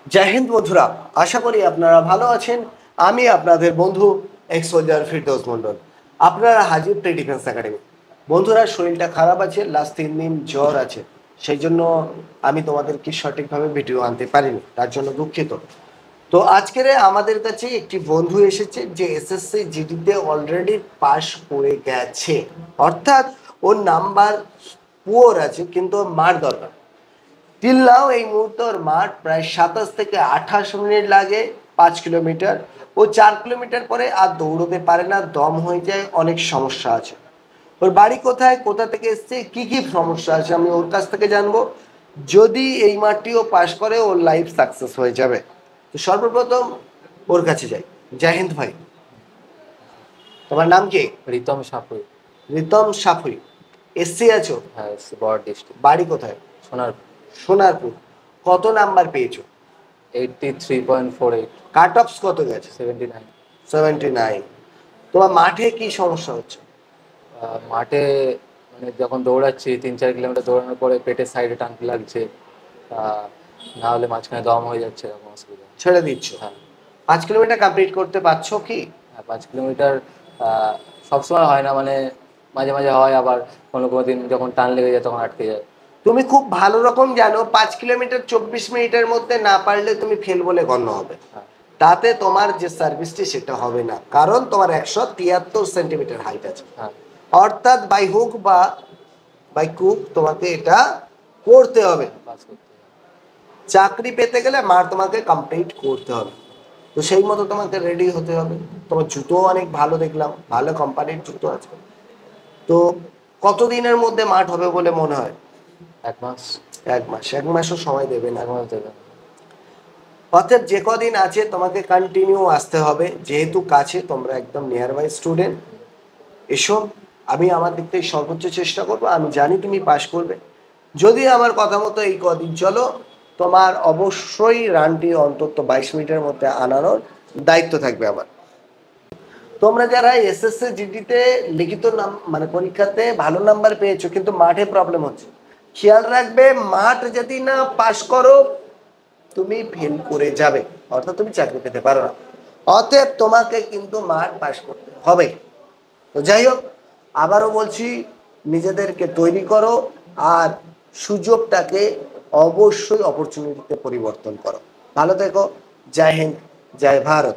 জয় হিন্দ বন্ধুরা, আশা করি আপনারা ভালো আছেন। আমি আপনাদের বন্ধু এক্স সোলজার ফিরদৌস মন্ডল। আপনারা হাজির প্রি ডিফেন্স একাডেমি। বন্ধুরা, শরীরটা খারাপ আছে, লাস্ট 3 দিন জ্বর আছে, সেই জন্য আমি তোমাদেরকে সঠিকভাবে ভিডিও আনতে পারিনি, তার জন্য দুঃখিত। তো আজকের আমাদের কাছে একটি বন্ধু এসেছে যে এসএসসি জিডিতে অলরেডি পাশ করে গেছে, অর্থাৎ ওর নাম্বার পুয়ার আছে কিন্তু ওর মার দরকার। টিল নাও এই মুহূর্তে ওর মাঠ প্রায় 27 থেকে 28 মিনিট লাগে 5 কিলোমিটার। ও 4 কিলোমিটার পরে আর দৌড়তে পারে না, দম হয়ে যায়, অনেক সমস্যা আছে। ওর বাড়ি কোথায়, কোথা থেকে এসছে, কি কি সমস্যা আছে আমি ওর কাছ থেকে জানবো। যদি এই মাঠটিও পাশ করে ওর লাইফ সাকসেস হয়ে যাবে। তো সর্বপ্রথম ওর কাছে যাই। জয় হিন্দ ভাই, তোমার নাম কি? রিতম সাপুই। রিতম সাফুই। এসসি আছো? হ্যাঁ, বড় ডিস্ট্রিক্ট। বাড়ি কোথায়? সোনারপুর। সোনারপুর। কত নাম্বার পেয়েছো? 83.48। কাট অফস কত গেছে? 79। 79। তোমার মাঠে কি সমস্যা হচ্ছে? মাঠে মানে যখন দৌড়াচ্ছি 3-4 কিলোমিটার দৌড়ানোর পরে পেটের সাইডে টানতে লাগছে, না হলে মাঝখানে দম হয়ে যাচ্ছে, এরকম অসুবিধা। ছেড়ে দিচ্ছ? হ্যাঁ। 5 কিলোমিটার কমপ্লিট করতে পারছো কি? হ্যাঁ, 5 কিলোমিটার সবসময় হয় না, মানে মাঝে মাঝে হয়, আবার কোনো কোনো দিন যখন টান লেগে যায় তখন আটকে যায়। তুমি খুব ভালো রকম জানো 5 কিলোমিটার 24 মিনিটের মধ্যে না পারলে তুমি ফেল বলে গণ্য হবে। হ্যাঁ। তাতে তোমার যে সার্ভিসটি সেটা হবে না, কারণ তোমার 173 সেন্টিমিটার হাইট আছে। হ্যাঁ। অর্থাৎ বাই হুক বা বাই কুক তোমাকে এটা করতে হবে। পাস করতে হবে। চাকরি পেতে গেলে মার তোমাকে কমপ্লিট করতে হবে। তো সেই মতো তোমাকে রেডি হতে হবে। তোমার জুতোও অনেক ভালো দেখলাম, ভালো কোম্পানির জুতো আছে। তো কতদিনের মধ্যে মাঠ হবে বলে মনে হয়? 1 মাস। 1 মাস? 1 মাসও সময় দেবে না। 1 মাস দেবে। অর্থাৎ যে কদিন আছে তোমাকে কন্টিনিউ আসতে হবে, যেহেতু কাছে, তোমরা একদম নিয়ার বাই স্টুডেন্ট। এসো, আমি আমার দিক থেকে সর্বোচ্চ চেষ্টা করবো, আমি জানি তুমি পাশ করবে। যদি আমার কথা মতো এই কদিন চলো, তোমার অবশ্যই রানটি অন্তত 22 মিনিটের মধ্যে আনানোর দায়িত্ব থাকবে আমার। তোমরা যারা এসএসসি জিডিতে লিখিত নাম মানে পরীক্ষাতে ভালো নাম্বার পেয়েছো কিন্তু মাঠে প্রবলেম হচ্ছে, খেয়াল রাখবে মাঠ যদি না পাশ করো তুমি ফেল করে যাবে, অর্থাৎ তুমি চাকরি পেতে পারো না। অতএব তোমাকে কিন্তু মাঠ পাশ করতে হবে। তো যাই হোক, আবারও বলছি, নিজেদেরকে তৈরি করো আর সুযোগটাকে অবশ্যই অপরচুনিটিতে পরিবর্তন করো। ভালো থেকো। জয় হিন্দ, জয় ভারত।